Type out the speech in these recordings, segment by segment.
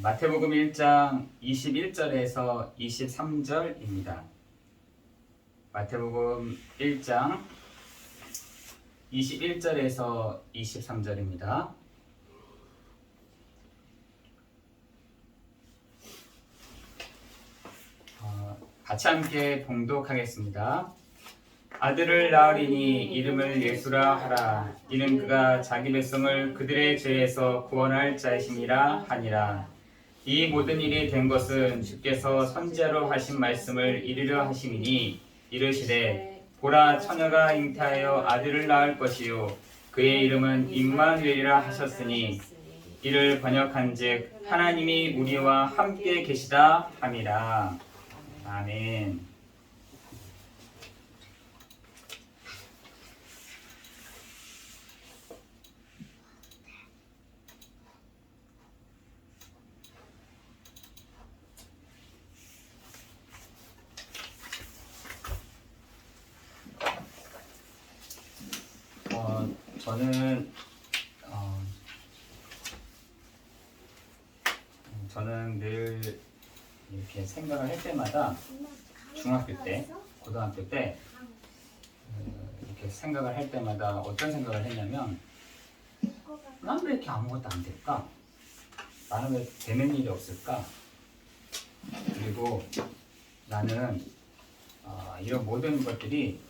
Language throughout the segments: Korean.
마태복음 1장 21절에서 23절입니다. 마태복음 1장 21절에서 23절입니다. 같이 함께 봉독하겠습니다. 아들을 낳으리니 이름을 예수라 하라. 이는 그가 자기 백성을 그들의 죄에서 구원할 자이심이라 하니라. 이 모든 일이 된 것은 주께서 선지자로 하신 말씀을 이루려 하심이니 이르시되 보라 처녀가 잉태하여 아들을 낳을 것이요 그의 이름은 임마누엘이라 하셨으니 이를 번역한즉 하나님이 우리와 함께 계시다 함이라. 아멘. 저는 늘 이렇게 생각을 할 때마다 중학교 때, 고등학교 때 이렇게 생각을 할 때마다 어떤 생각을 했냐면 난 왜 이렇게 아무것도 안 될까? 나는 왜 되는 일이 없을까? 그리고 나는 이런 모든 것들이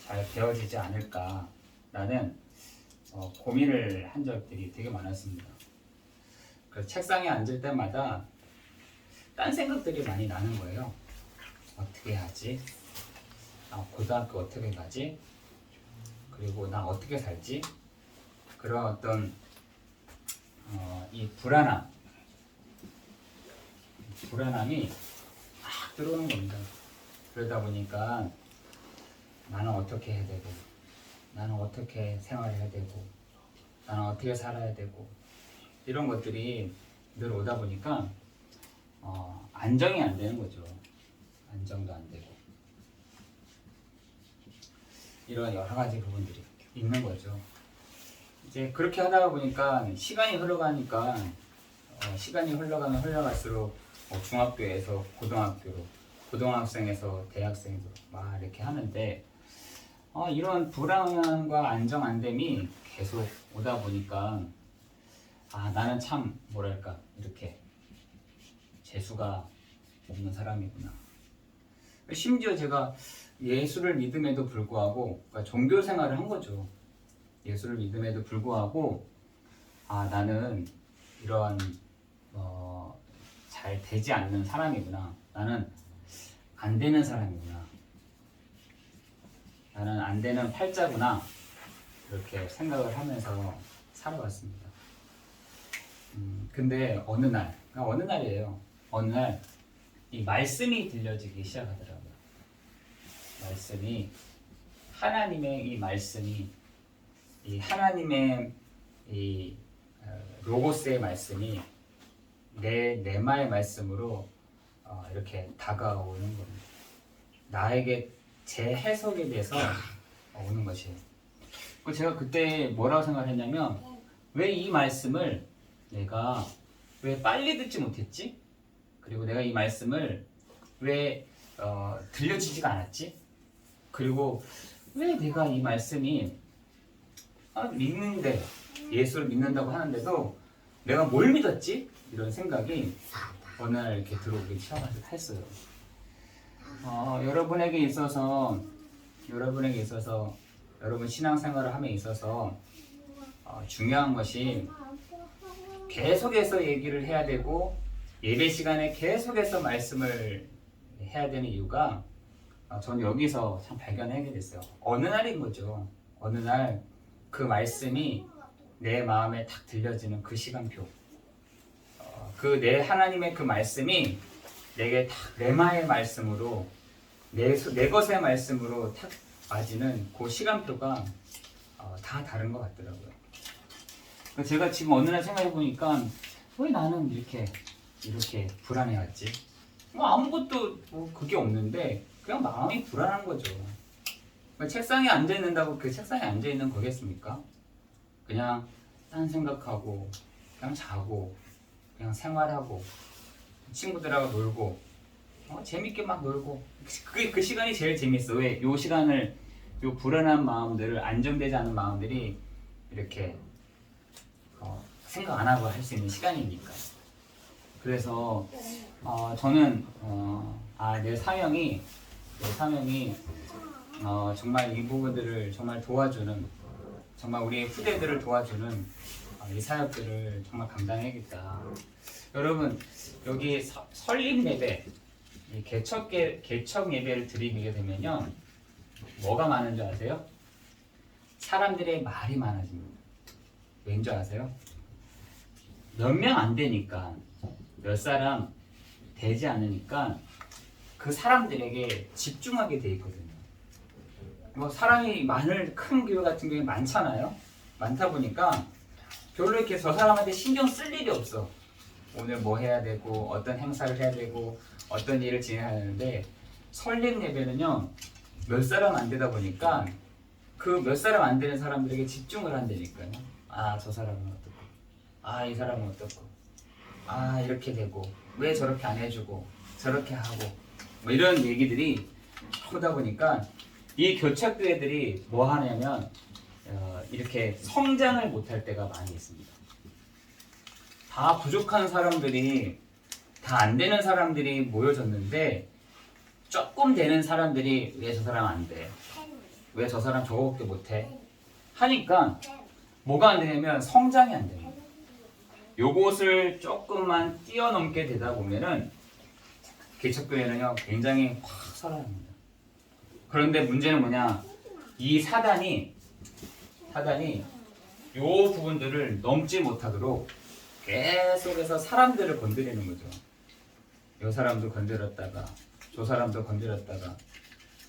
잘 되어지지 않을까? 라는 고민을 한 적들이 되게 많았습니다. 그래서 책상에 앉을 때마다 딴 생각들이 많이 나는 거예요. 어떻게 하지? 고등학교 어떻게 가지? 그리고 나 어떻게 살지? 그런 어떤 이 불안함이 막 들어오는 겁니다. 그러다 보니까 나는 어떻게 해야 되고, 나는 어떻게 생활해야 되고, 나는 어떻게 살아야 되고, 이런 것들이 늘 오다 보니까 안정이 안 되는 거죠. 안정도 안 되고 이런 여러 가지 부분들이 있는 거죠. 이제 그렇게 하다가 보니까 시간이 흘러가면 흘러갈수록 중학교에서 고등학교로, 고등학생에서 대학생으로 막 이렇게 하는데 이런 불안과 안정 안됨이 계속 오다 보니까 나는 참 뭐랄까 이렇게 재수가 없는 사람이구나. 심지어 제가 예수를 믿음에도 불구하고 그러니까 종교 생활을 한 거죠. 예수를 믿음에도 불구하고 나는 이런 잘 되지 않는 사람이구나. 나는 안 되는 사람이구나. 나는 안 되는 팔자구나. 이렇게 생각을 하면서 살아왔습니다. 근데 어느 날이에요. 어느 날 이 말씀이 들려지기 시작하더라고요. 하나님의 이 말씀이, 이 하나님의 이 로고스의 말씀이 내 내마의 말씀으로 이렇게 다가오는 겁니다. 나에게 제 해석에 대해서 오는 것이에요. 제가 그때 뭐라고 생각했냐면 왜 이 말씀을 내가 왜 빨리 듣지 못했지? 그리고 내가 이 말씀을 왜 들려주지가 않았지? 그리고 왜 내가 이 말씀이 믿는데 예수를 믿는다고 하는데도 내가 뭘 믿었지? 이런 생각이 어느 날 이렇게 들어오기 시작했어요. 여러분에게 있어서 여러분 신앙생활을 함에 있어서 중요한 것이 계속해서 얘기를 해야 되고 예배 시간에 계속해서 말씀을 해야 되는 이유가 저는 여기서 참 발견하게 됐어요. 어느 날인 거죠. 어느 날 그 말씀이 내 마음에 탁 들려지는 그 시간표, 그 내 하나님의 그 말씀이 내게 탁 레마의 말씀으로 내 것의 말씀으로 탁 맞이는 그 시간표가 다 다른 것 같더라고요. 제가 지금 어느 날 생각해 보니까 왜 나는 이렇게 불안해왔지? 아무것도 그게 없는데 그냥 마음이 불안한 거죠. 책상에 앉아 있는다고 그 책상에 앉아 있는 거겠습니까? 그냥 딴 생각하고 그냥 자고 그냥 생활하고 친구들하고 놀고 재밌게 막 놀고 그 시간이 제일 재밌어. 왜? 요 시간을 요 불안한 마음들을 안정되지 않은 마음들이 이렇게 생각 안 하고 할 수 있는 시간이니까. 그래서 저는 내 사명이 정말 이 부분들을 정말 도와주는, 정말 우리 후대들을 도와주는 이 사역들을 정말 감당해야겠다. 여러분, 여기 설립 예배, 개척 예배를 드리게 되면요, 뭐가 많은 줄 아세요? 사람들의 말이 많아집니다. 왠 줄 아세요? 몇 명 안 되니까, 몇 사람 되지 않으니까 그 사람들에게 집중하게 돼 있거든요. 뭐 사람이 큰 교회 같은 경우에 많잖아요. 많다 보니까 별로 이렇게 저 사람한테 신경 쓸 일이 없어. 오늘 뭐 해야 되고 어떤 행사를 해야 되고 어떤 일을 진행해야 하는데, 설립 예배는요 몇 사람 안 되다 보니까 그 몇 사람 안 되는 사람들에게 집중을 한다니까요. 저 사람은 어떻고, 이 사람은 어떻고, 이렇게 되고 왜 저렇게 안 해주고 저렇게 하고 뭐 이런 얘기들이 하다 보니까 이 교착교회들이 뭐 하냐면 이렇게 성장을 못할 때가 많이 있습니다. 다 부족한 사람들이, 다 안 되는 사람들이 모여졌는데 조금 되는 사람들이 왜 저 사람 안 돼? 왜 저 사람 저거밖에 못해? 하니까 뭐가 안 되냐면 성장이 안 됩니다. 요것을 조금만 뛰어넘게 되다 보면은 개척교회는요 굉장히 확 살아납니다. 그런데 문제는 뭐냐? 이 사단이 요 부분들을 넘지 못하도록 계속해서 사람들을 건드리는 거죠. 요 사람도 건드렸다가 저 사람도 건드렸다가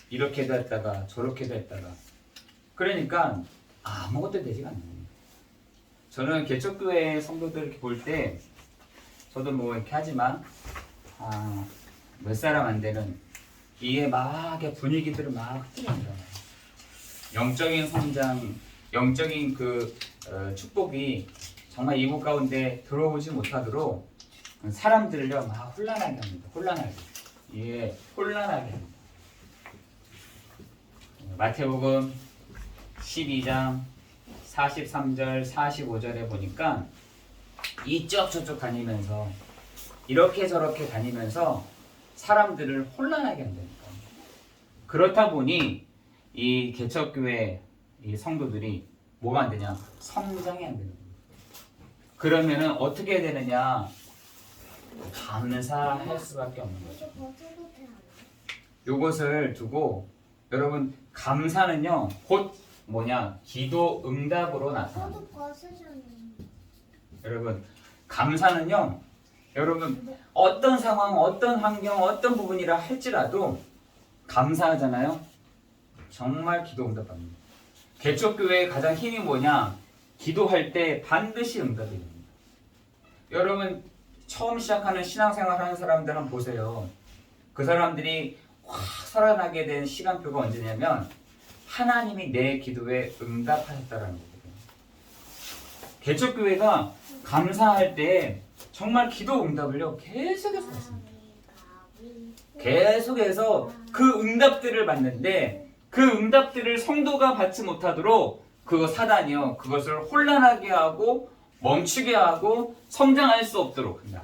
이렇게도 했다가 저렇게도 했다가, 그러니까 아무것도 되지가 않는 겁니다. 저는 개척교회 성도들 이렇게 볼 때 저도 뭐 이렇게 하지만 몇 사람 안 되는 이게 막 분위기들을 막 흐트립니다. 영적인 성장, 영적인 축복이 정말 이곳 가운데 들어오지 못하도록 사람들을요 막 혼란하게 합니다. 혼란하게 합니다. 마태복음 12장 43절 45절에 보니까 이쪽 저쪽 다니면서 이렇게 저렇게 다니면서 사람들을 혼란하게 한다니까. 그렇다 보니 이 개척교회 이 성도들이 뭐가 안 되냐? 성장이 안 되는 거예요. 그러면은 어떻게 해야 되느냐? 감사할 수밖에 없는 거죠. 요것을 두고 여러분, 감사는요 곧 뭐냐? 기도 응답으로 나타납니다. 여러분, 감사는요 여러분 어떤 상황, 어떤 환경, 어떤 부분이라 할지라도 감사하잖아요. 정말 기도 응답합니다. 개척교회의 가장 힘이 뭐냐? 기도할 때 반드시 응답이 됩니다. 여러분, 처음 시작하는 신앙생활 하는 사람들 한번 보세요. 그 사람들이 확 살아나게 된 시간표가 언제냐면 하나님이 내 기도에 응답하셨다라는 거거든요. 개척교회가 감사할 때 정말 기도 응답을요 계속해서 했습니다. 계속해서 그 응답들을 받는데 그 응답들을 성도가 받지 못하도록 그거 사단이요 그것을 혼란하게 하고 멈추게 하고 성장할 수 없도록 한다.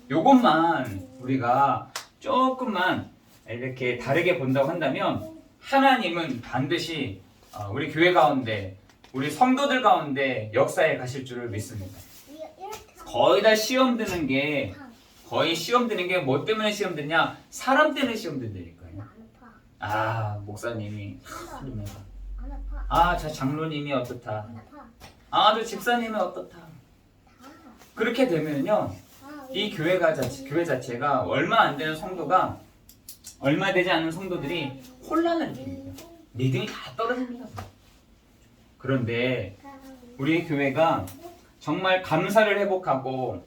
요것만 우리가 조금만 이렇게 다르게 본다고 한다면 하나님은 반드시 우리 교회 가운데 우리 성도들 가운데 역사에 가실 줄을 믿습니다. 거의 다 시험 드는 게 뭐 때문에 시험 드냐? 사람 때문에 시험 든다니까요. 목사님이 저 장로님이 어떻다. 저 집사님이 어떻다. 그렇게 되면요 이 교회 자체가 얼마 안 되는 성도가, 얼마 되지 않은 성도들이 혼란을 느낍니다. 믿음이 다 떨어집니다. 그런데 우리 교회가 정말 감사를 회복하고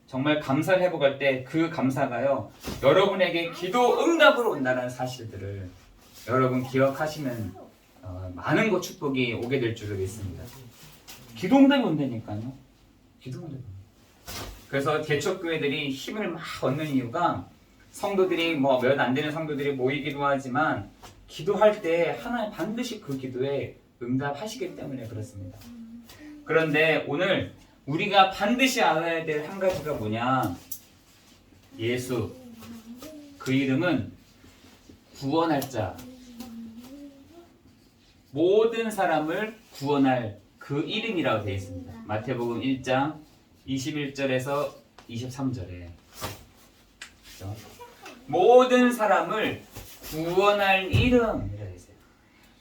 정말 감사를 회복할 때 그 감사가요 여러분에게 기도 응답으로 온다는 사실들을 여러분 기억하시면 많은 것 축복이 오게 될 줄을 믿습니다. 기도 응답이 온다니까요. 기도 응답이. 그래서 개척교회들이 힘을 막 얻는 이유가 성도들이 뭐 몇 안 되는 성도들이 모이기도 하지만 기도할 때 하나님 반드시 그 기도에 응답하시기 때문에 그렇습니다. 그런데 오늘 우리가 반드시 알아야 될 한 가지가 뭐냐? 예수. 그 이름은 구원할 자. 모든 사람을 구원할 그 이름이라고 되어 있습니다. 마태복음 1장 21절에서 23절에 모든 사람을 구원할 이름이라고 되어 있어요.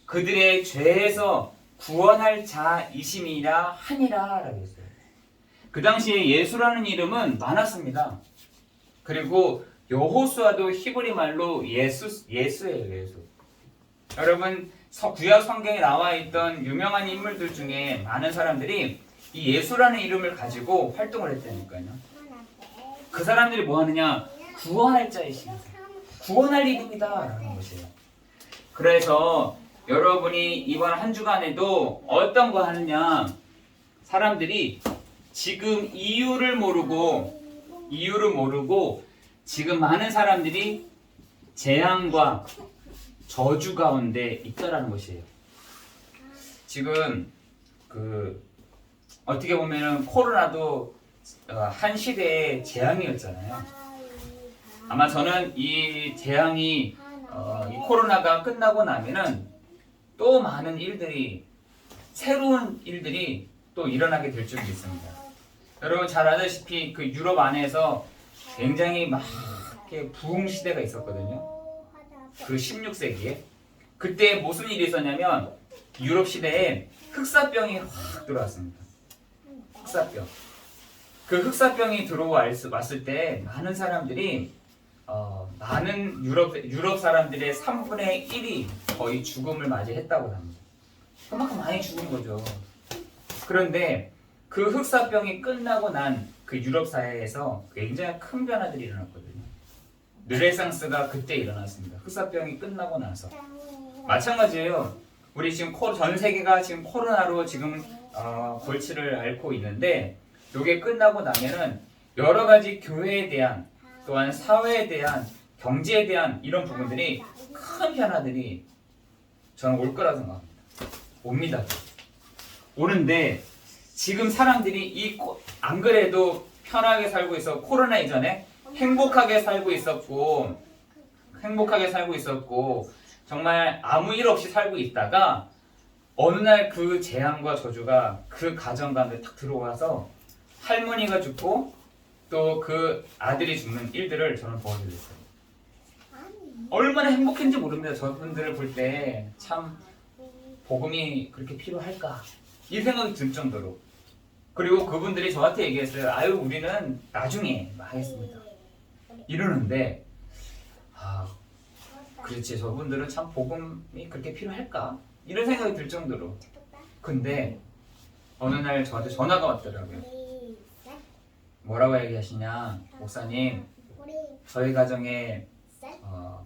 그들의 죄에서 구원할 자이심이라 하니라 라고 했어요. 그 당시에 예수라는 이름은 많았습니다. 그리고 여호수아도 히브리 말로 예수예요. 예수. 여러분 구약 성경에 나와 있던 유명한 인물들 중에 많은 사람들이 이 예수라는 이름을 가지고 활동을 했다니까요. 그 사람들이 뭐 하느냐? 구원할 자이십니다. 구원할 이름이다 라는 것이에요. 그래서 여러분이 이번 한 주간에도 어떤 거 하느냐? 사람들이 지금 이유를 모르고 지금 많은 사람들이 재앙과 저주 가운데 있다라는 것이에요. 지금 어떻게 보면은 코로나도 한 시대의 재앙이었잖아요. 아마 저는 이 재앙이 이 코로나가 끝나고 나면은 또 많은 일들이 새로운 일들이 또 일어나게 될 줄 믿습니다. 여러분 잘 아다시피 그 유럽 안에서 굉장히 막 이렇게 부흥 시대가 있었거든요. 그 16세기에 그때 무슨 일이 있었냐면 유럽 시대에 흑사병이 확 들어왔습니다. 흑사병. 그 흑사병이 들어왔을 때 많은 사람들이 많은 유럽 사람들의 3분의 1이 거의 죽음을 맞이했다고 합니다. 그만큼 많이 죽은 거죠. 그런데 그 흑사병이 끝나고 난 그 유럽 사회에서 굉장히 큰 변화들이 일어났거든요. 르네상스가 그때 일어났습니다. 흑사병이 끝나고 나서. 마찬가지예요. 우리 지금 전 세계가 지금 코로나로 지금 골치를 앓고 있는데 이게 끝나고 나면은 여러 가지 교회에 대한 또한 사회에 대한 경제에 대한 이런 부분들이 큰 변화들이 저는 올 거라고 생각합니다. 옵니다. 오는데 지금 사람들이 안 그래도 편하게 살고 있어 코로나 이전에 행복하게 살고 있었고 정말 아무 일 없이 살고 있다가 어느 날 그 재앙과 저주가 그 가정 가운데 탁 들어와서 할머니가 죽고 또 그 아들이 죽는 일들을 저는 보여드렸어요. 얼마나 행복했는지 모릅니다. 저분들을 볼 때 참 복음이 그렇게 필요할까 이 생각이 들 정도로. 그리고 그분들이 저한테 얘기했어요. 아유 우리는 나중에 하겠습니다 이러는데 그렇지 저분들은 참 복음이 그렇게 필요할까 이런 생각이 들 정도로. 근데 어느 날 저한테 전화가 왔더라고요. 뭐라고 얘기하시냐? 목사님 저희 가정에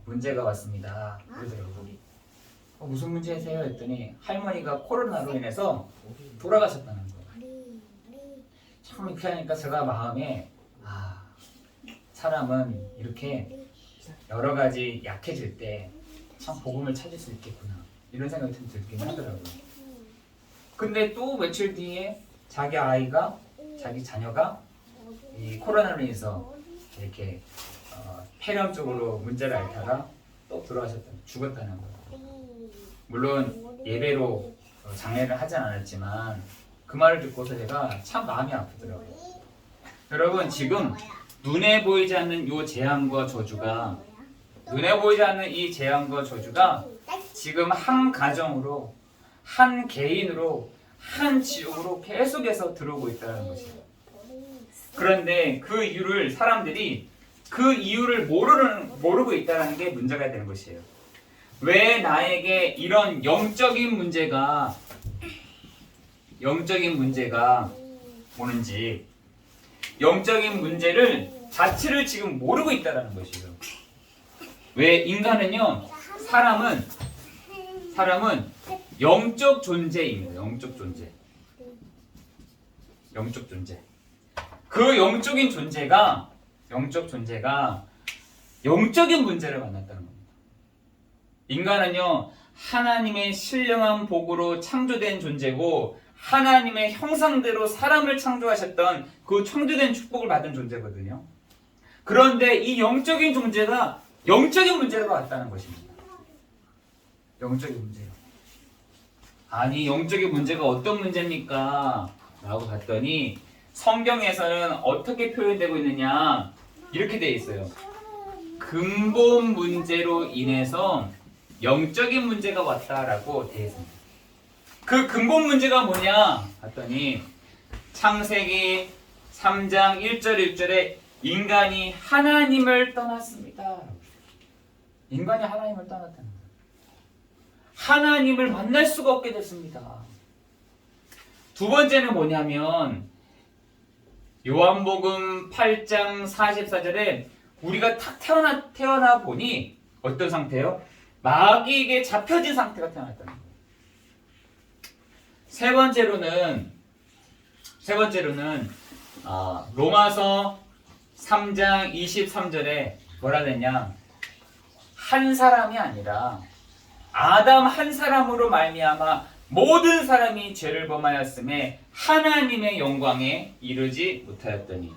문제가 왔습니다 그러더라고요. 무슨 문제세요? 했더니 할머니가 코로나로 인해서 돌아가셨다는 거예요. 참 이렇게 하니까 제가 마음에 사람은 이렇게 여러 가지 약해질 때 참 복음을 찾을 수 있겠구나 이런 생각이 좀 들긴 하더라고요. 근데 또 며칠 뒤에 자기 자녀가 이 코로나로 인해서 이렇게 폐렴 쪽으로 문제를 앓다가 또 죽었다는 거예요. 물론 예배로 장례를 하진 않았지만 그 말을 듣고서 제가 참 마음이 아프더라고요. 여러분 지금 눈에 보이지 않는 이 재앙과 저주가 이 재앙과 저주가 지금 한 가정으로 한 개인으로 한 지역으로 계속해서 들어오고 있다는 것이에요. 그런데 그 이유를 사람들이 모르고 있다는 게 문제가 되는 것이에요. 왜 나에게 이런 영적인 문제가 오는지 영적인 문제를 자체를 지금 모르고 있다는 것이에요. 왜 인간은요 사람은 영적 존재입니다. 영적 존재. 그 영적인 존재가 영적인 문제를 만났다는 겁니다. 인간은요, 하나님의 신령한 복으로 창조된 존재고 하나님의 형상대로 사람을 창조하셨던 그 창조된 축복을 받은 존재거든요. 그런데 이 영적인 존재가 영적인 문제가 왔다는 것입니다. 영적인 문제요. 아니, 영적인 문제가 어떤 문제입니까? 라고 봤더니 성경에서는 어떻게 표현되고 있느냐, 이렇게 되어 있어요. 근본 문제로 인해서 영적인 문제가 왔다라고 되어 있습니다. 그 근본 문제가 뭐냐 봤더니 창세기 3장 1절 1절에 인간이 하나님을 떠났습니다. 인간이 하나님을 떠났다는 거예요. 하나님을 만날 수가 없게 됐습니다. 두 번째는 뭐냐면 요한복음 8장 44절에 우리가 탁 태어나 보니 어떤 상태예요? 마귀에게 잡혀진 상태가 태어났다는 거예요. 세 번째로는 로마서 3장 23절에 뭐라 그랬냐? 한 사람이 아니라 아담 한 사람으로 말미암아 모든 사람이 죄를 범하였음에 하나님의 영광에 이르지 못하였더니,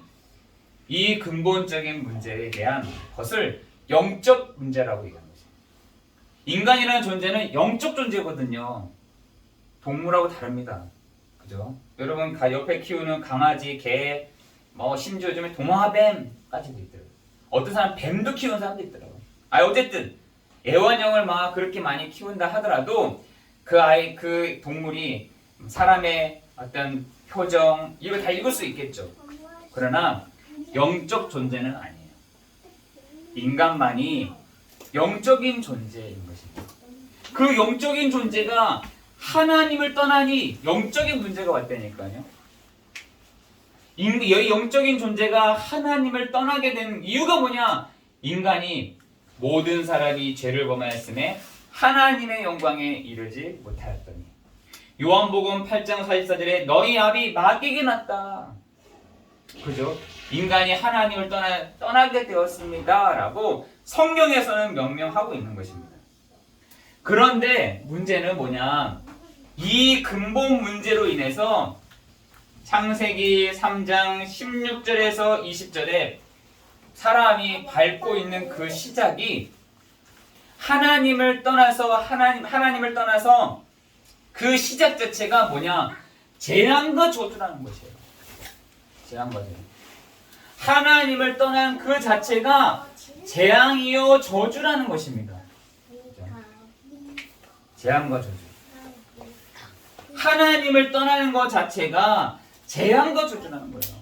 이 근본적인 문제에 대한 것을 영적 문제라고 얘기합니다. 인간이라는 존재는 영적 존재거든요. 동물하고 다릅니다. 그죠? 여러분 옆에 키우는 강아지, 개, 심지어 요즘에 도마뱀까지도 있더라고요. 어떤 사람 뱀도 키우는 사람도 있더라고요. 어쨌든 애완형을 막 그렇게 많이 키운다 하더라도 그 동물이 사람의 어떤 표정 이걸 다 읽을 수 있겠죠. 그러나 영적 존재는 아니에요. 인간만이 영적인 존재인 것입니다. 그 영적인 존재가 하나님을 떠나니 영적인 문제가 왔다니까요. 이 영적인 존재가 하나님을 떠나게 된 이유가 뭐냐? 인간이 모든 사람이 죄를 범하였음에 하나님의 영광에 이르지 못하였더니. 요한복음 8장 44절에 너희 아비 마귀에게 났다. 그죠? 인간이 하나님을 떠나게 되었습니다. 라고 성경에서는 명명하고 있는 것입니다. 그런데 문제는 뭐냐? 이 근본 문제로 인해서 창세기 3장 16절에서 20절에 사람이 밟고 있는 그 시작이 하나님을 떠나서 그 시작 자체가 뭐냐? 재앙과 저주라는 것이에요. 재앙과 저주. 하나님을 떠난 그 자체가 재앙이요 저주라는 것입니다. 재앙과 저주. 하나님을 떠나는 것 자체가 재앙과 저주라는 거예요.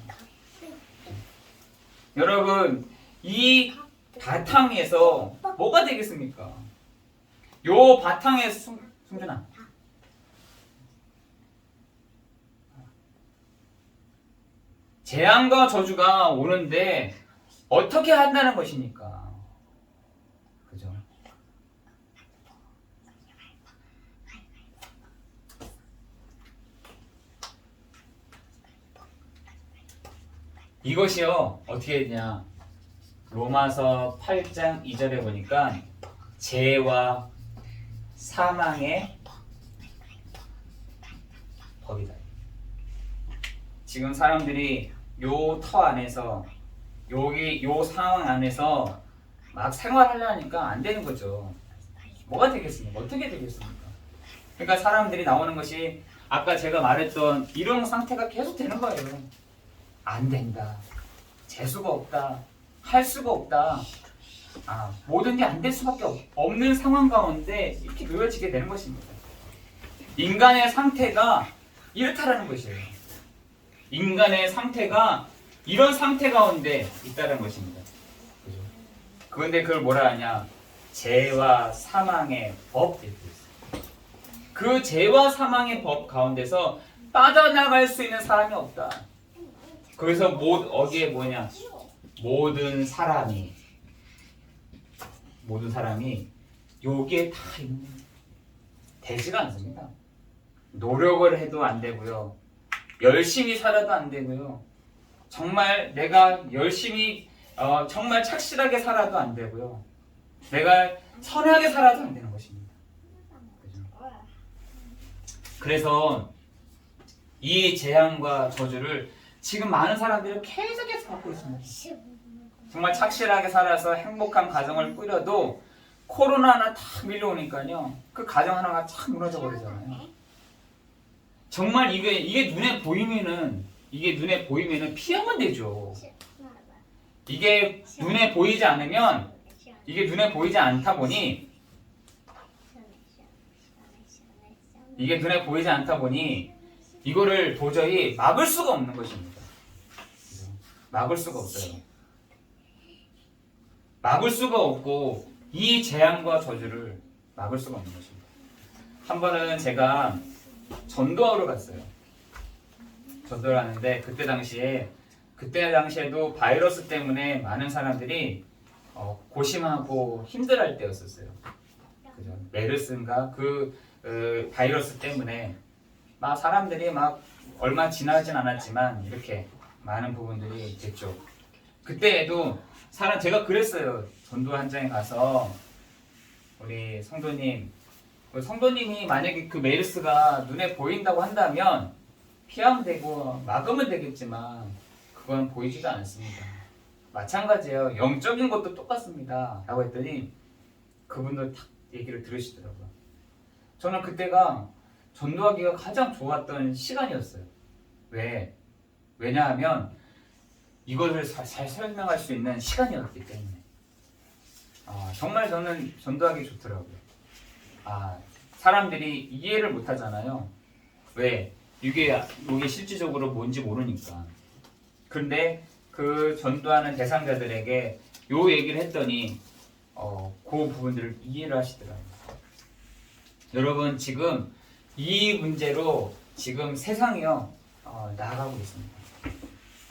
여러분, 이 바탕에서 뭐가 되겠습니까? 요 바탕에 승준아, 재앙과 저주가 오는데 어떻게 한다는 것입니까? 그죠? 이것이요, 어떻게 되냐? 로마서 8장 2절에 보니까 죄와 사망의 법이다. 지금 사람들이 요 터 안에서 요 상황 안에서 막 생활하려니까 안 되는 거죠. 뭐가 되겠습니까? 어떻게 되겠습니까? 그러니까 사람들이 나오는 것이 아까 제가 말했던 이런 상태가 계속 되는 거예요. 안 된다. 재수가 없다. 할 수가 없다. 모든 게 안 될 수밖에 없는 상황 가운데 이렇게 놓여지게 되는 것입니다. 인간의 상태가 이렇다라는 것이에요. 인간의 상태가 이런 상태 가운데 있다는 것입니다. 그죠? 그런데 그걸 뭐라 하냐? 죄와 사망의 법 이렇게 있어요. 그 죄와 사망의 법 가운데서 빠져나갈 수 있는 사람이 없다. 그래서 어디에 뭐냐? 모든 사람이 여기에 다 있는 되지가 않습니다. 노력을 해도 안 되고요. 열심히 살아도 안 되고요. 정말 내가 열심히 정말 착실하게 살아도 안 되고요. 내가 선하게 살아도 안 되는 것입니다. 그죠? 그래서 이 재앙과 저주를 지금 많은 사람들이 계속해서 받고 있습니다. 정말 착실하게 살아서 행복한 가정을 꾸려도 코로나 하나 탁 밀려오니까요. 그 가정 하나가 탁 무너져 버리잖아요. 정말 이게 눈에 보이면은 피하면 되죠. 이게 눈에 보이지 않다 보니 이거를 도저히 막을 수가 없는 것입니다. 막을 수가 없어요. 막을 수가 없고 이 재앙과 저주를 막을 수가 없는 것입니다. 한 번은 제가 전도하러 갔어요. 전도를 하는데 그때 당시에도 바이러스 때문에 많은 사람들이 고심하고 힘들어할 때였었어요. 그죠? 메르스인가 그 바이러스 때문에 막 사람들이 막 얼마 지나진 않았지만 이렇게 많은 부분들이 됐죠. 그때에도 제가 그랬어요. 전도 현장에 가서 우리 성도님이 만약에 그 메르스가 눈에 보인다고 한다면 피하면 되고 막으면 되겠지만 그건 보이지도 않습니다. 마찬가지예요. 영적인 것도 똑같습니다. 라고 했더니 그분들 딱 얘기를 들으시더라고요. 저는 그때가 전도하기가 가장 좋았던 시간이었어요. 왜냐하면 이것을 잘 설명할 수 있는 시간이었기 때문에 정말 저는 전도하기 좋더라고요. 사람들이 이해를 못 하잖아요. 왜? 이게 실질적으로 뭔지 모르니까. 그런데 그 전도하는 대상자들에게 요 얘기를 했더니 그 부분들을 이해를 하시더라고요. 여러분 지금 이 문제로 지금 세상이요 나아가고 있습니다.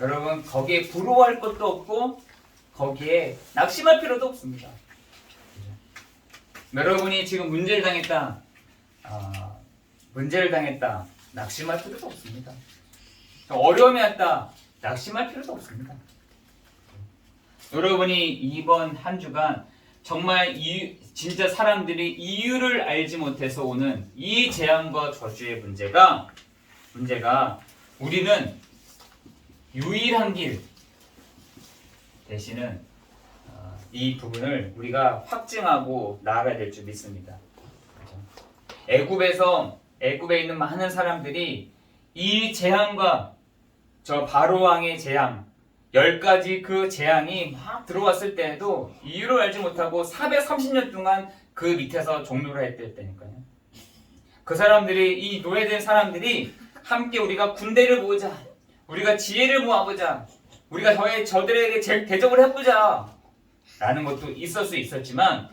여러분 거기에 부러워할 것도 없고 거기에 낙심할 필요도 없습니다. 여러분이 지금 문제를 당했다 낙심할 필요도 없습니다. 어려움이 왔다 낙심할 필요도 없습니다. 여러분이 이번 한 주간 정말 진짜 사람들이 이유를 알지 못해서 오는 이 재앙과 저주의 문제가 우리는 유일한 길 대신은 이 부분을 우리가 확증하고 나아가야 될 줄 믿습니다. 애굽에 있는 많은 사람들이 이 재앙과 저 바로왕의 재앙 10가지 그 재앙이 막 들어왔을 때에도 이유를 알지 못하고 430년 동안 그 밑에서 종노를 했다니까요. 그 사람들이 이 노예된 사람들이 함께 우리가 군대를 모으자, 우리가 지혜를 모아보자, 우리가 저들에게 대적을 해보자 라는 것도 있을 수 있었지만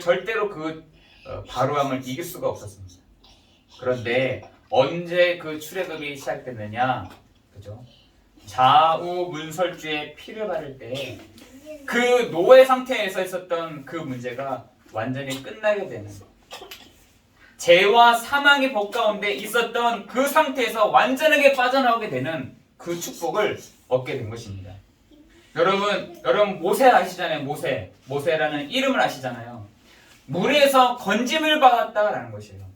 절대로 그 바로왕을 이길 수가 없었습니다. 그런데 언제 그 출애굽이 시작됐느냐, 그죠? 좌우 문설주의 피를 바를 때 그 노예 상태에서 있었던 그 문제가 완전히 끝나게 되는, 죄와 사망의 법 가운데 있었던 그 상태에서 완전하게 빠져나오게 되는 그 축복을 얻게 된 것입니다. 여러분 모세 아시잖아요. 모세라는 이름을 아시잖아요. 물에서 건짐을 받았다라는 것이에요.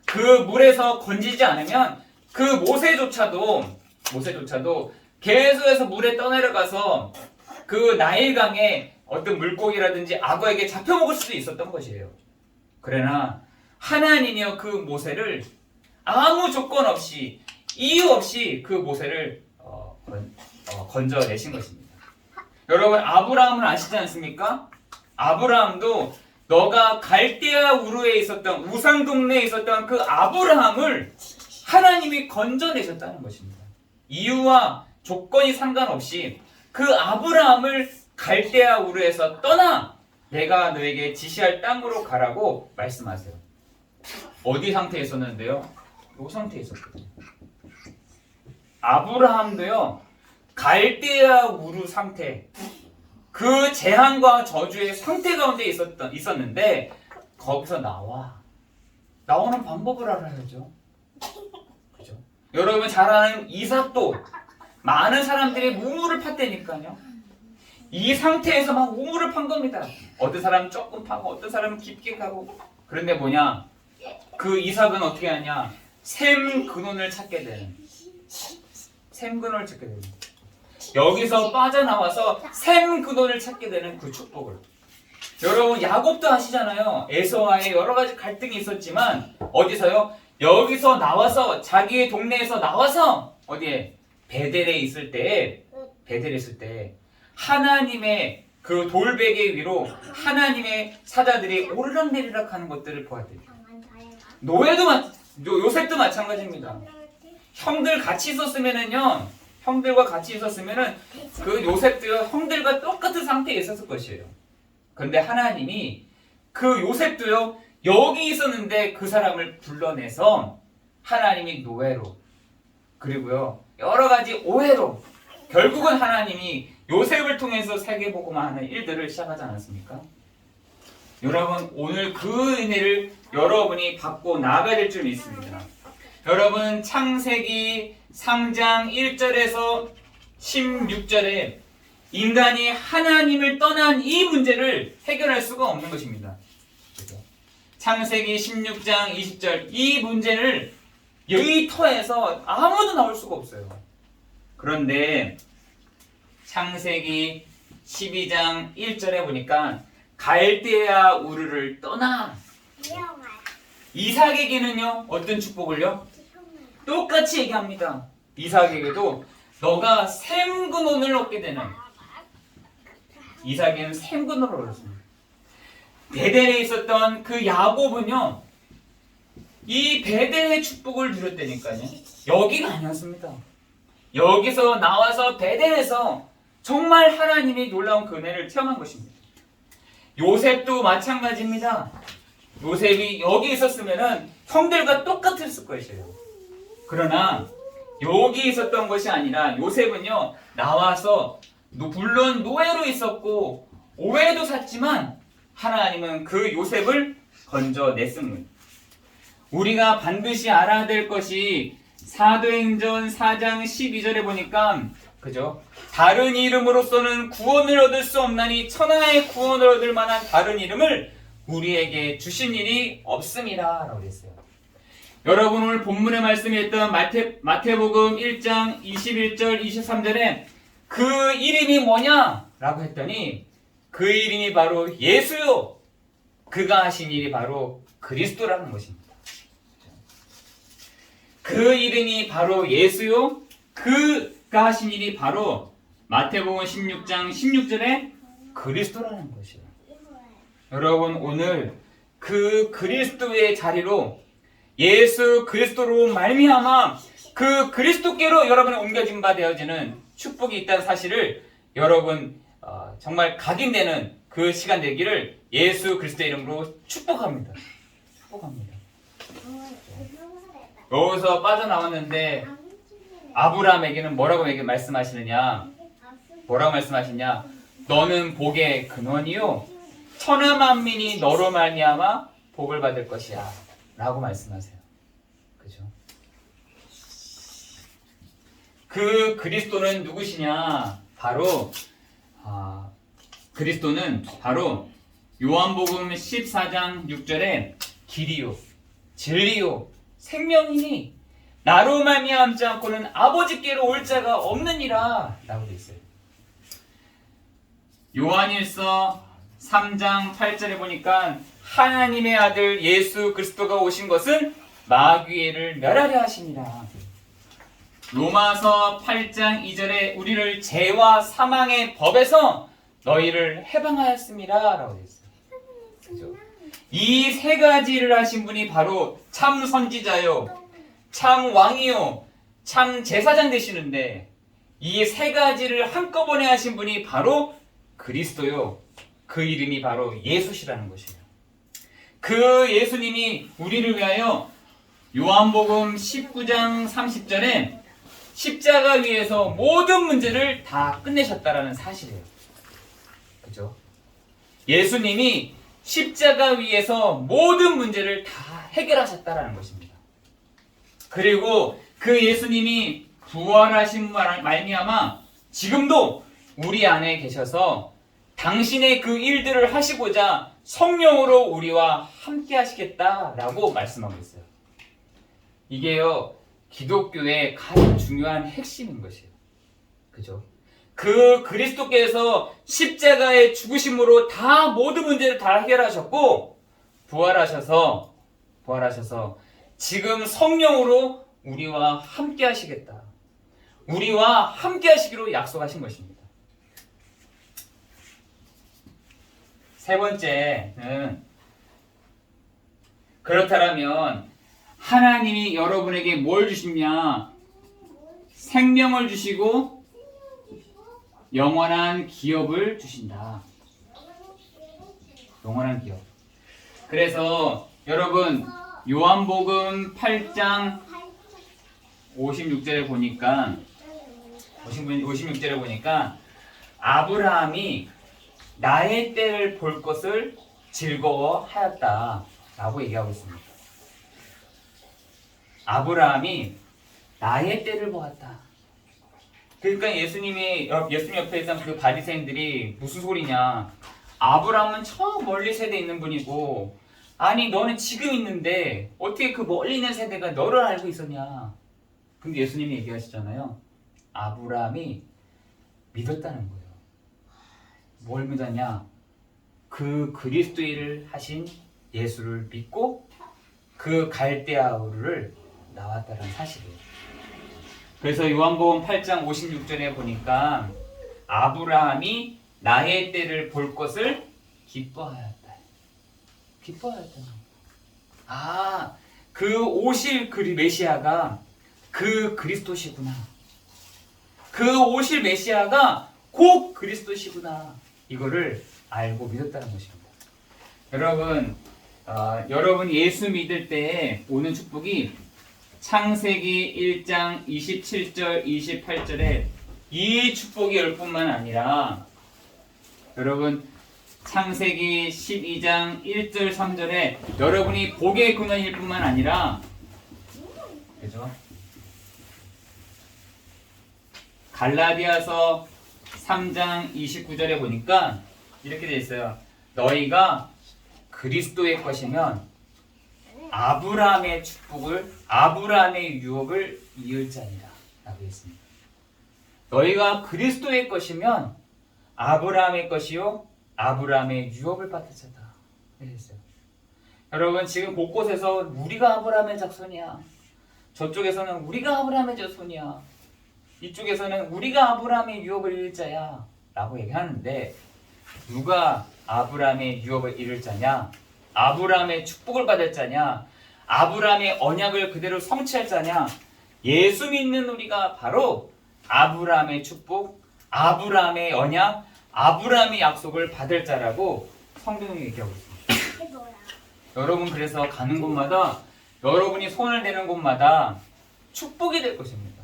그 물에서 건지지 않으면 그 모세조차도 계속해서 물에 떠내려가서 그 나일강에 어떤 물고기라든지 악어에게 잡혀먹을 수도 있었던 것이에요. 그러나 하나님이여 그 모세를 아무 조건 없이 이유 없이 그 모세를 건져내신 것입니다. 여러분 아브라함을 아시지 않습니까? 아브라함도 너가 갈대아 우르에 있었던 우상 동네에 있었던 그 아브라함을 하나님이 건져내셨다는 것입니다. 이유와 조건이 상관없이 그 아브라함을 갈대아 우르에서 떠나 내가 너에게 지시할 땅으로 가라고 말씀하세요. 어디 상태에 있었는데요? 이 상태에 있었거든요. 아브라함도요 갈대아 우르 상태, 그 재앙과 저주의 상태 가운데 있었는데 거기서 나오는 방법을 알아야죠. 그죠? 여러분 잘 아는 이삭도 많은 사람들이 우물을 팠다니까요. 이 상태에서 막 우물을 판 겁니다. 어떤 사람은 조금 파고 어떤 사람은 깊게 가고. 그런데 뭐냐? 그 이삭은 어떻게 하냐? 샘 근원을 찾게 되는. 샘 근원을 찾게 되는. 여기서 빠져나와서 샘 근원을 찾게 되는 그 축복을. 여러분 야곱도 아시잖아요. 에서와의 여러 가지 갈등이 있었지만 어디서요? 여기서 나와서 자기의 동네에서 나와서 어디에? 베델에 있을 때 하나님의 그 돌베개 위로 하나님의 사자들이 오르락내리락 하는 것들을 보았대요. 요셉도 마찬가지입니다. 형들과 같이 있었으면은 그 요셉도 형들과 똑같은 상태에 있었을 것이에요. 그런데 하나님이 그 요셉도요 여기 있었는데 그 사람을 불러내서 하나님이 노예로 그리고요 여러 가지 오해로 결국은 하나님이 요셉을 통해서 세계복음화하는 일들을 시작하지 않았습니까? 여러분 오늘 그 은혜를 여러분이 받고 나가야 될 줄 믿습니다. 여러분 창세기 3장 1절에서 16절에 인간이 하나님을 떠난 이 문제를 해결할 수가 없는 것입니다. 창세기 16장 20절 이 문제를 이 터에서 아무도 나올 수가 없어요. 그런데 창세기 12장 1절에 보니까 갈대아 우르를 떠나 이삭에게는요 어떤 축복을요? 똑같이 얘기합니다. 이삭에게도 너가 샘근원을 얻게 되는 이삭에게는 샘근원을 얻었습니다. 베델에 있었던 그 야곱은요 이 베델의 축복을 누렸다니까요. 여기가 아니었습니다. 여기서 나와서 베델에서 정말 하나님이 놀라운 그 은혜를 체험한 것입니다. 요셉도 마찬가지입니다. 요셉이 여기 있었으면은 형들과 똑같았을 것이에요. 그러나 여기 있었던 것이 아니라 요셉은요 나와서 물론 노예로 있었고 오해도 샀지만 하나님은 그 요셉을 건져냈습니다. 우리가 반드시 알아야 될 것이 사도행전 4장 12절에 보니까 그죠? 다른 이름으로서는 구원을 얻을 수 없나니 천하의 구원을 얻을 만한 다른 이름을 우리에게 주신 일이 없음이라 라고 했어요. 여러분 오늘 본문의 말씀이었던 마태복음 1장 21절 23절에 그 이름이 뭐냐? 라고 했더니 그 이름이 바로 예수요. 그가 하신 일이 바로 그리스도라는 것입니다. 그 이름이 바로 예수요. 그가 하신 일이 바로 마태복음 16장 16절에 그리스도라는 것이에요. 여러분 오늘 그 그리스도의 자리로 예수 그리스도로 말미암아 그 그리스도께로 여러분이 옮겨진 바 되어지는 축복이 있다는 사실을 여러분 정말 각인되는 그 시간 되기를 예수 그리스도의 이름으로 축복합니다. 축복합니다. 여기서 빠져나왔는데 아브라함에게는 뭐라고 말씀하시느냐? 뭐라고 말씀하시냐? 너는 복의 근원이요 천하 만민이 너로 말미암아 복을 받을 것이야 라고 말씀하세요. 그죠? 그 그리스도는 누구시냐? 그리스도는 바로 요한복음 14장 6절에 길이요 진리요 생명이니 나로 말미암지 않고는 아버지께로 올 자가 없느니라 라고 되어 있어요. 요한일서 3장 8절에 보니까 하나님의 아들 예수 그리스도가 오신 것은 마귀를 멸하려 하심이라. 로마서 8장 2절에 우리를 죄와 사망의 법에서 너희를 해방하였습니다 라고 되어 있어요. 그죠? 이 세 가지를 하신 분이 바로 참 선지자요 참 왕이요 참 제사장 되시는데 이 세 가지를 한꺼번에 하신 분이 바로 그리스도요. 그 이름이 바로 예수시라는 것이에요. 그 예수님이 우리를 위하여 요한복음 19장 30절에 십자가 위에서 모든 문제를 다 끝내셨다라는 사실이에요. 그죠? 예수님이 십자가 위에서 모든 문제를 다 해결하셨다라는 것입니다. 그리고 그 예수님이 부활하신 말미암아 지금도 우리 안에 계셔서 당신의 그 일들을 하시고자 성령으로 우리와 함께 하시겠다라고 말씀하고 있어요. 이게요, 기독교의 가장 중요한 핵심인 것이에요. 그죠? 그 그리스도께서 십자가의 죽으심으로 다 모든 문제를 다 해결하셨고 부활하셔서 지금 성령으로 우리와 함께 하시겠다. 우리와 함께 하시기로 약속하신 것입니다. 세 번째는 그렇다면 하나님이 여러분에게 뭘 주시냐? 생명을 주시고 영원한 기업을 주신다. 영원한 기업. 그래서 여러분 요한복음 8장 56절에 보니까 아브라함이 나의 때를 볼 것을 즐거워하였다 라고 얘기하고 있습니다. 아브라함이 나의 때를 보았다. 그러니까 예수님 옆에 있던 그 바리새인들이 무슨 소리냐, 아브라함은 저 멀리 세대에 있는 분이고 아니 너는 지금 있는데 어떻게 그 멀리 있는 세대가 너를 알고 있었냐. 근데 예수님이 얘기하시잖아요. 아브라함이 믿었다는 거예요. 뭘 믿었냐? 그 그리스도를 하신 예수를 믿고 그 갈대아우르를 나왔다는 사실이에요. 그래서 요한복음 8장 56절에 보니까 아브라함이 나의 때를 볼 것을 기뻐하였다. 기뻐하였다. 아, 그 오실 메시아가 그 그리스도시구나. 그 오실 메시아가 곧 그리스도시구나. 이거를 알고 믿었다는 것입니다. 여러분, 여러분 예수 믿을 때 오는 축복이 창세기 1장 27절 28절에 이 축복이 올 뿐만 아니라 여러분 창세기 12장 1절 3절에 여러분이 복의 근원일 뿐만 아니라 그죠? 갈라디아서 3장 29절에 보니까 이렇게 되어 있어요. 너희가 그리스도의 것이면 아브라함의 축복을, 아브라함의 유업을 이을 자니라 라고 했습니다. 너희가 그리스도의 것이면 아브라함의 것이요 아브라함의 유업을 받을 자다 했어요. 여러분 지금 곳곳에서 우리가 아브라함의 자손이야, 저쪽에서는 우리가 아브라함의 자손이야, 이쪽에서는 우리가 아브라함의 유업을 이을 자야 라고 얘기하는데 누가 아브라함의 유업을 이룰 자냐? 아브라함의 축복을 받을 자냐? 아브라함의 언약을 그대로 성취할 자냐? 예수 믿는 우리가 바로 아브라함의 축복, 아브라함의 언약, 아브라함의 약속을 받을 자라고 성경이 얘기하고 있습니다. 여러분 그래서 가는 곳마다 여러분이 손을 대는 곳마다 축복이 될 것입니다.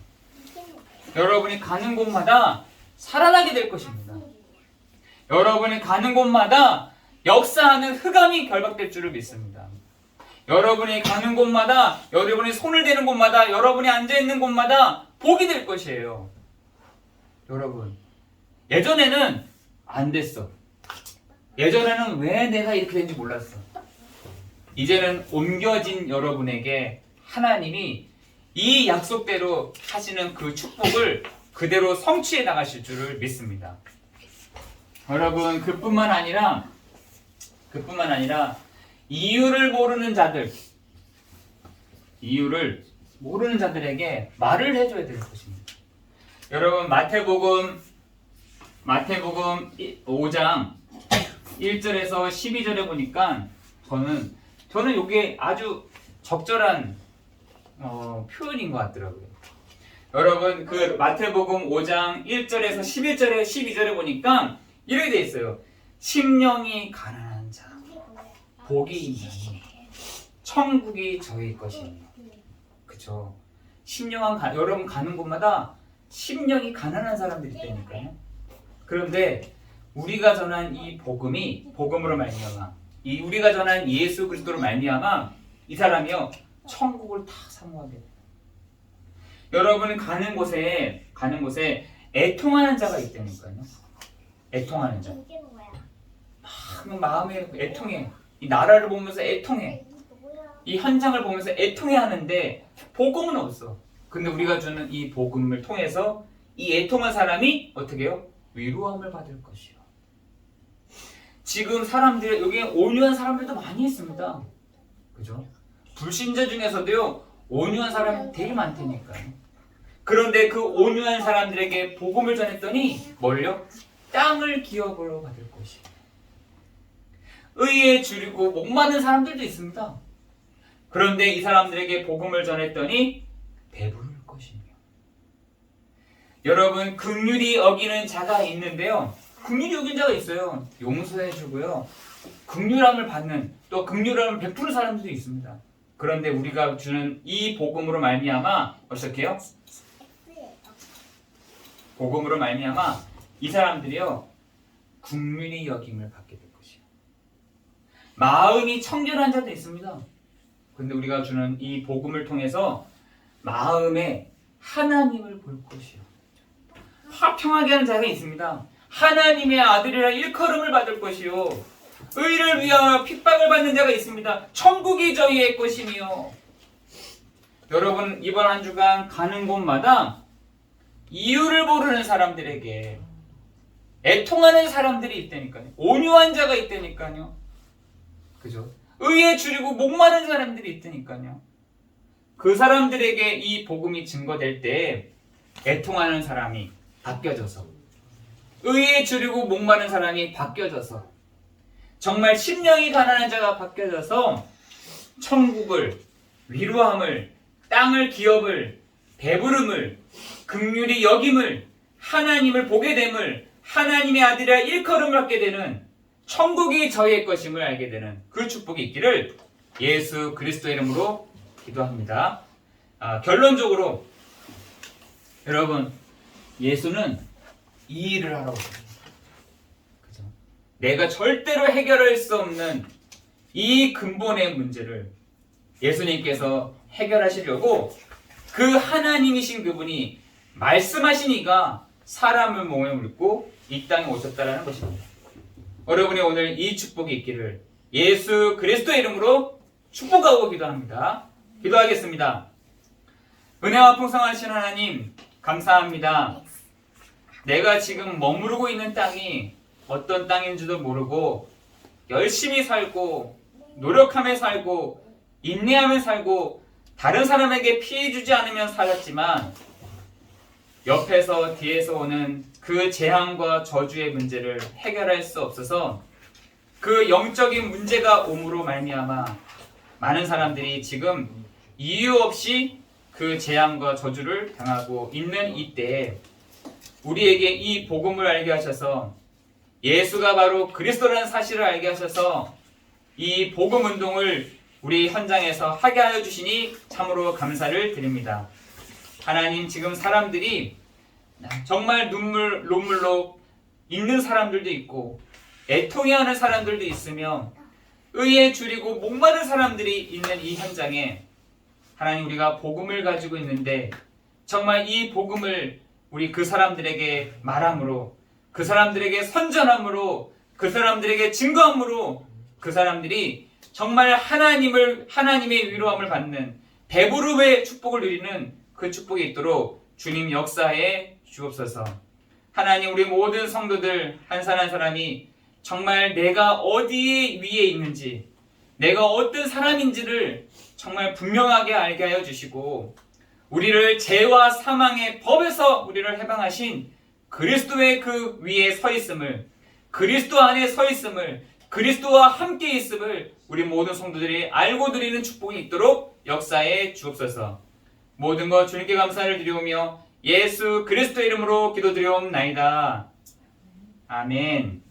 여러분이 가는 곳마다 살아나게 될 것입니다. 여러분이 가는 곳마다 역사하는 흑암이 결박될 줄을 믿습니다. 여러분이 가는 곳마다, 여러분이 손을 대는 곳마다, 여러분이 앉아있는 곳마다 복이 될 것이에요. 여러분, 예전에는 안 됐어. 예전에는 왜 내가 이렇게 된지 몰랐어. 이제는 옮겨진 여러분에게 하나님이 이 약속대로 하시는 그 축복을 그대로 성취해 나가실 줄을 믿습니다. 여러분 그뿐만 아니라 이유를 모르는 자들에게 말을 해줘야 될 것입니다. 여러분 마태복음 5장 1절에서 12절에 보니까 저는 이게 아주 적절한 표현인 것 같더라고요. 여러분 그 마태복음 5장 1절에서 11절에 12절에 보니까 이렇게 돼 있어요. 심령이 가난한 자 복이 있나니 천국이 저희 것이니. 그쵸? 여러분 가는 곳마다 심령이 가난한 사람들이 있다니까요. 그런데 우리가 전한 이 복음으로 말미암아, 우리가 전한 예수 그리스도로 말미암아 이 사람이요 천국을 다 사모하게 돼요. 여러분 가는 곳에 애통하는 자가 있다니까요. 애통하는 자. 이게 뭐야? 막 마음에 애통해. 이 나라를 보면서 애통해. 이 현장을 보면서 애통해 하는데 복음은 없어. 근데 우리가 주는 이 복음을 통해서 이 애통한 사람이 어떻게 해요? 위로함을 받을 것이요. 지금 사람들 여기에 온유한 사람들도 많이 있습니다. 그죠? 불신자 중에서도요 온유한 사람이 되게 많다니까요. 그런데 그 온유한 사람들에게 복음을 전했더니 뭘요? 땅을 기업으로 받을 것이요. 의에 줄이고 목마른 사람들도 있습니다. 그런데 이 사람들에게 복음을 전했더니 배부를 것이며. 여러분 긍휼히 여기는 자가 있는데요. 긍휼히 여긴 자가 있어요. 용서해주고요. 긍휼함을 받는 또 긍휼함을 베푸는 사람들도 있습니다. 그런데 우리가 주는 이 복음으로 말미암아 어떻게 해요? 복음으로 말미암아 이 사람들이요 긍휼히 여김을 받게 될 것이에요. 마음이 청결한 자도 있습니다. 근데 우리가 주는 이 복음을 통해서 마음에 하나님을 볼 것이요. 화평하게 하는 자가 있습니다. 하나님의 아들이라 일컬음을 받을 것이요. 의를 위하여 핍박을 받는 자가 있습니다. 천국이 저희의 것이며. 여러분 이번 한 주간 가는 곳마다 이유를 모르는 사람들에게 애통하는 사람들이 있다니까요. 온유한 자가 있다니까요. 그죠? 의에 줄이고 목마른 사람들이 있다니까요. 그 사람들에게 이 복음이 증거될 때 애통하는 사람이 바뀌어져서 의에 줄이고 목마른 사람이 바뀌어져서 정말 심령이 가난한 자가 바뀌어져서 천국을, 위로함을, 땅을 기업을, 배부름을, 긍휼히 여김을, 하나님을 보게 됨을, 하나님의 아들이라 일컬음을 받게 되는 천국이 저희의 것임을 알게 되는 그 축복이 있기를 예수 그리스도의 이름으로 기도합니다. 결론적으로 여러분 예수는 이 일을 하라고 합니다. 그죠? 내가 절대로 해결할 수 없는 이 근본의 문제를 예수님께서 해결하시려고 그 하나님이신 그분이 말씀하시니까 사람을 몸에 물고 이 땅에 오셨다라는 것입니다. 여러분이 오늘 이 축복이 있기를 예수 그리스도의 이름으로 축복하고 기도합니다. 기도하겠습니다. 은혜와 풍성하신 하나님 감사합니다. 내가 지금 머무르고 있는 땅이 어떤 땅인지도 모르고 열심히 살고 노력하며 살고 인내하며 살고 다른 사람에게 피해 주지 않으면 살았지만 옆에서 뒤에서 오는 그 재앙과 저주의 문제를 해결할 수 없어서 그 영적인 문제가 옴으로 말미암아 많은 사람들이 지금 이유 없이 그 재앙과 저주를 당하고 있는 이때에 우리에게 이 복음을 알게 하셔서 예수가 바로 그리스도라는 사실을 알게 하셔서 이 복음 운동을 우리 현장에서 하게 하여 주시니 참으로 감사를 드립니다. 하나님 지금 사람들이 정말 눈물로 있는 사람들도 있고 애통해하는 사람들도 있으며 의에 줄이고 목마른 사람들이 있는 이 현장에 하나님 우리가 복음을 가지고 있는데 정말 이 복음을 우리 그 사람들에게 말함으로 그 사람들에게 선전함으로 그 사람들에게 증거함으로 그 사람들이 정말 하나님의 위로함을 받는 배부름의 축복을 누리는 그 축복이 있도록 주님 역사에 주옵소서. 하나님 우리 모든 성도들 한 사람 한 사람이 정말 내가 어디에 위에 있는지 내가 어떤 사람인지를 정말 분명하게 알게 하여 주시고 우리를 죄와 사망의 법에서 우리를 해방하신 그리스도의 그 위에 서 있음을 그리스도 안에 서 있음을 그리스도와 함께 있음을 우리 모든 성도들이 알고 드리는 축복이 있도록 역사에 주옵소서. 모든 것 주님께 감사를 드리오며 예수 그리스도의 이름으로 기도드리옵나이다. 아멘.